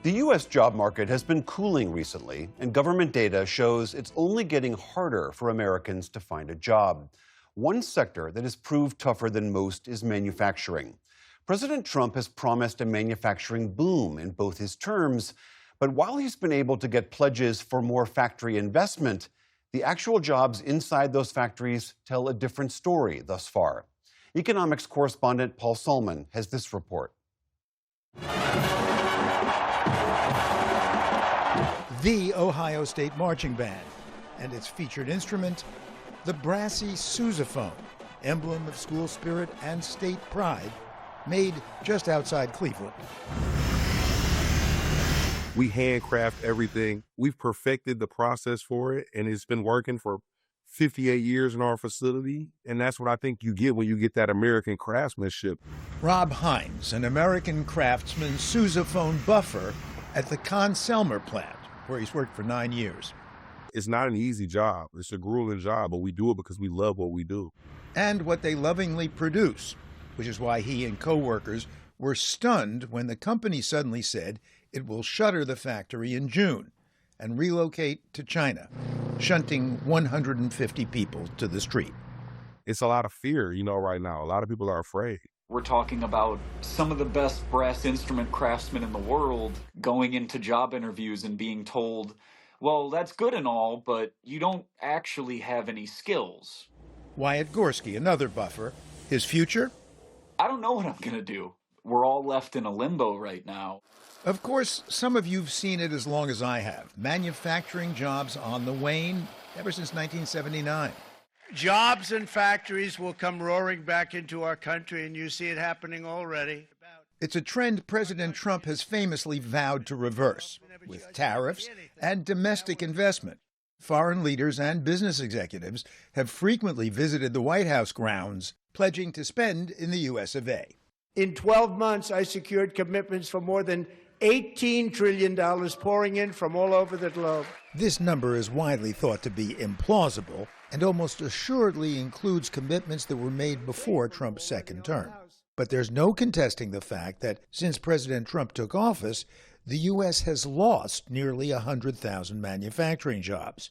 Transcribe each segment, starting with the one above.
The U.S. job market has been cooling recently, and government data shows it's only getting harder for Americans to find a job. One sector that has proved tougher than most is manufacturing. President Trump has promised a manufacturing boom in both his terms, but while he's been able to get pledges for more factory investment, the actual jobs inside those factories tell a different story thus far. Economics correspondent Paul Solman has this report. The Ohio State Marching Band, and its featured instrument, the brassy sousaphone, emblem of school spirit and state pride, made just outside Cleveland. We handcraft everything. We've perfected the process for it, and it's been working for 58 years in our facility, and that's what I think you get when you get that American craftsmanship. Rob Hines, an American craftsman sousaphone buffer at the Selmer plant, where he's worked for 9 years. It's not an easy job. It's a grueling job, but we do it because we love what we do. And what they lovingly produce, which is why he and co-workers were stunned when the company suddenly said it will shutter the factory in June and relocate to China, shunting 150 people to the street. It's a lot of fear, right now. A lot of people are afraid. We're talking about some of the best brass instrument craftsmen in the world going into job interviews and being told, well, that's good and all, but you don't actually have any skills. Wyatt Gorski, another buffer. His future? I don't know what I'm going to do. We're all left in a limbo right now. Of course, some of you've seen it as long as I have. Manufacturing jobs on the wane ever since 1979. Jobs and factories will come roaring back into our country, and you see it happening already. It's a trend President Trump has famously vowed to reverse, with tariffs and domestic investment. Foreign leaders and business executives have frequently visited the White House grounds, pledging to spend in the U.S. of A. In 12 months, I secured commitments for more than $18 trillion pouring in from all over the globe. This number is widely thought to be implausible and almost assuredly includes commitments that were made before Trump's second term. But there's no contesting the fact that since President Trump took office, the U.S. has lost nearly 100,000 manufacturing jobs.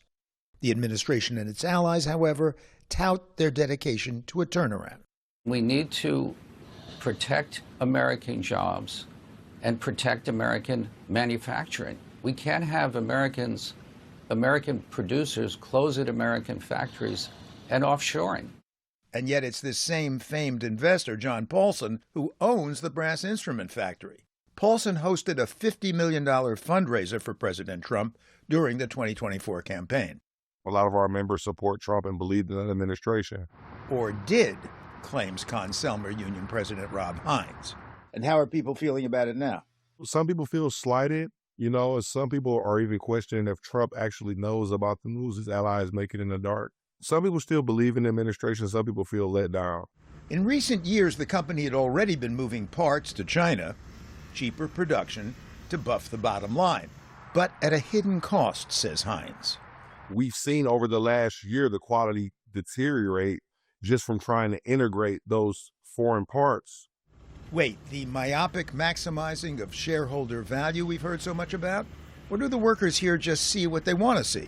The administration and its allies, however, tout their dedication to a turnaround. We need to protect American jobs and protect American manufacturing. We can't have American producers close at American factories and offshoring. And yet it's this same famed investor, John Paulson, who owns the brass instrument factory. Paulson hosted a $50 million fundraiser for President Trump during the 2024 campaign. A lot of our members support Trump and believe in that administration. Or did, claims Selmer Union President Rob Hines. And how are people feeling about it now? Some people feel slighted, and some people are even questioning if Trump actually knows about the news his allies make it in the dark. Some people still believe in the administration. Some people feel let down. In recent years, the company had already been moving parts to China, cheaper production, to buff the bottom line. But at a hidden cost, says Hines. We've seen over the last year the quality deteriorate just from trying to integrate those foreign parts. Wait, the myopic maximizing of shareholder value we've heard so much about? Or do the workers here just see what they want to see?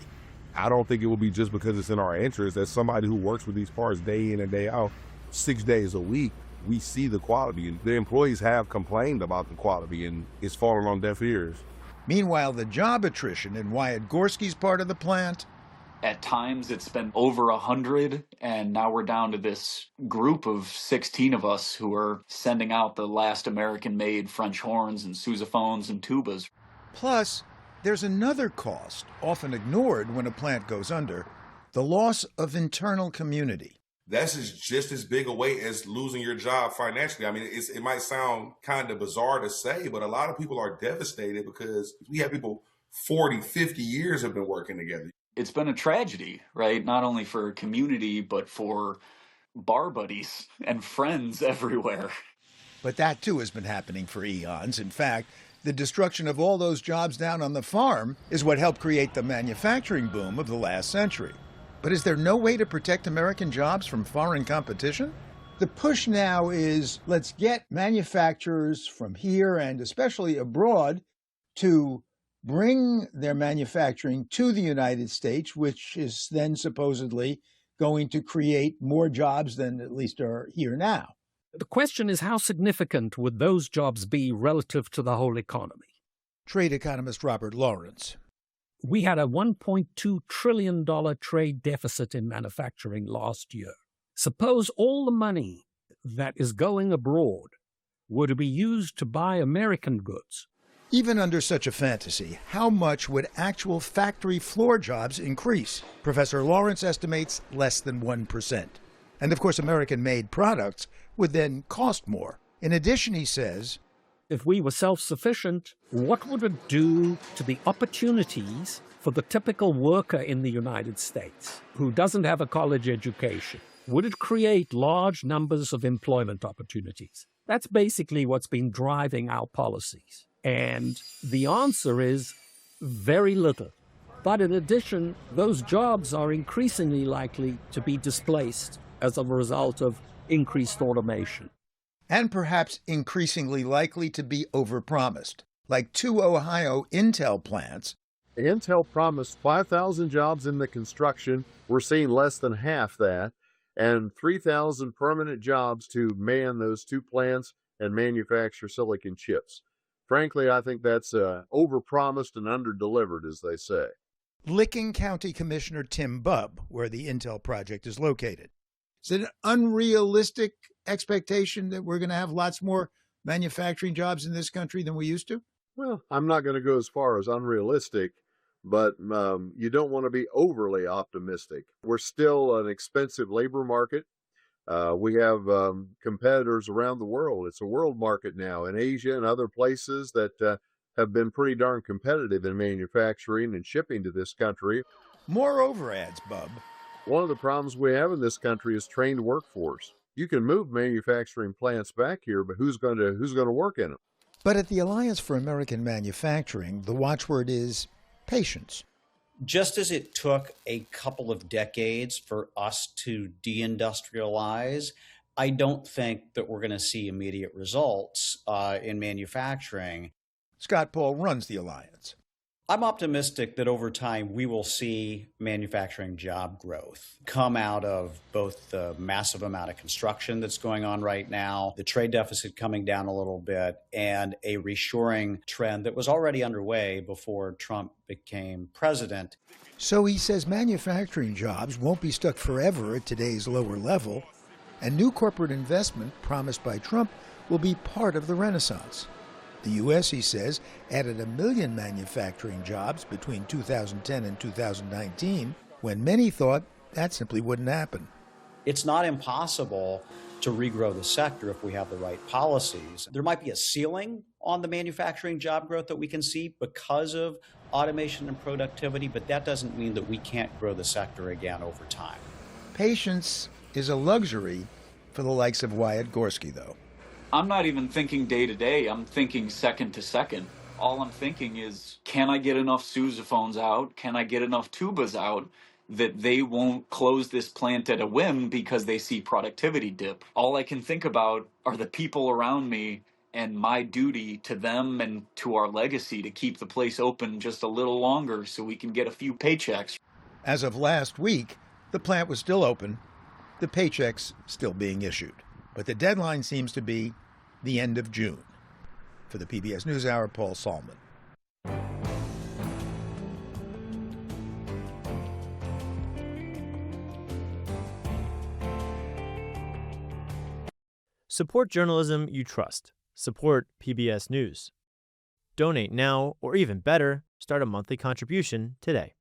I don't think it will be just because it's in our interest. As somebody who works with these parts day in and day out, 6 days a week, we see the quality. The employees have complained about the quality, and it's fallen on deaf ears. Meanwhile, the job attrition in Wyatt Gorski's part of the plant? At times, it's been over 100, and now we're down to this group of 16 of us who are sending out the last American-made French horns and sousaphones and tubas. Plus, there's another cost, often ignored when a plant goes under, the loss of internal community. That's just as big a weight as losing your job financially. I mean, it might sound kind of bizarre to say, but a lot of people are devastated because we have people 40, 50 years have been working together. It's been a tragedy, right? Not only for community, but for bar buddies and friends everywhere. But that too has been happening for eons. In fact, the destruction of all those jobs down on the farm is what helped create the manufacturing boom of the last century. But is there no way to protect American jobs from foreign competition? The push now is let's get manufacturers from here and especially abroad to bring their manufacturing to the United States, which is then supposedly going to create more jobs than at least are here now. The question is, how significant would those jobs be relative to the whole economy? Trade economist Robert Lawrence. We had a $1.2 trillion trade deficit in manufacturing last year. Suppose all the money that is going abroad were to be used to buy American goods. Even under such a fantasy, how much would actual factory floor jobs increase? Professor Lawrence estimates less than 1%. And of course, American-made products would then cost more. In addition, he says, if we were self-sufficient, what would it do to the opportunities for the typical worker in the United States who doesn't have a college education? Would it create large numbers of employment opportunities? That's basically what's been driving our policies. And the answer is very little. But in addition, those jobs are increasingly likely to be displaced as a result of increased automation. And perhaps increasingly likely to be overpromised, like 2 Ohio Intel plants. Intel promised 5,000 jobs in the construction. We're seeing less than half that, and 3,000 permanent jobs to man those 2 plants and manufacture silicon chips. Frankly, I think that's overpromised and underdelivered, as they say. Licking County Commissioner Tim Bubb, where the Intel project is located. Is it an unrealistic expectation that we're going to have lots more manufacturing jobs in this country than we used to? Well, I'm not going to go as far as unrealistic, but you don't want to be overly optimistic. We're still an expensive labor market. We have competitors around the world. It's a world market now in Asia and other places that have been pretty darn competitive in manufacturing and shipping to this country. Moreover, adds Bubb, one of the problems we have in this country is trained workforce. You can move manufacturing plants back here, but who's going to work in them? But at the Alliance for American Manufacturing, the watchword is patience. Just as it took a couple of decades for us to deindustrialize, I don't think that we're going to see immediate results in manufacturing. Scott Paul runs the Alliance. I'm optimistic that over time we will see manufacturing job growth come out of both the massive amount of construction that's going on right now, the trade deficit coming down a little bit, and a reshoring trend that was already underway before Trump became president. So he says manufacturing jobs won't be stuck forever at today's lower level, and new corporate investment promised by Trump will be part of the renaissance. The U.S., he says, added 1 million manufacturing jobs between 2010 and 2019, when many thought that simply wouldn't happen. It's not impossible to regrow the sector if we have the right policies. There might be a ceiling on the manufacturing job growth that we can see because of automation and productivity, but that doesn't mean that we can't grow the sector again over time. Patience is a luxury for the likes of Wyatt Gorski, though. I'm not even thinking day to day. I'm thinking second to second. All I'm thinking is, can I get enough sousaphones out? Can I get enough tubas out that they won't close this plant at a whim because they see productivity dip? All I can think about are the people around me and my duty to them and to our legacy to keep the place open just a little longer so we can get a few paychecks. As of last week, the plant was still open, the paychecks still being issued. But the deadline seems to be the end of June. For the PBS News Hour, Paul Solman. Support journalism you trust. Support PBS News. Donate now, or even better, start a monthly contribution today.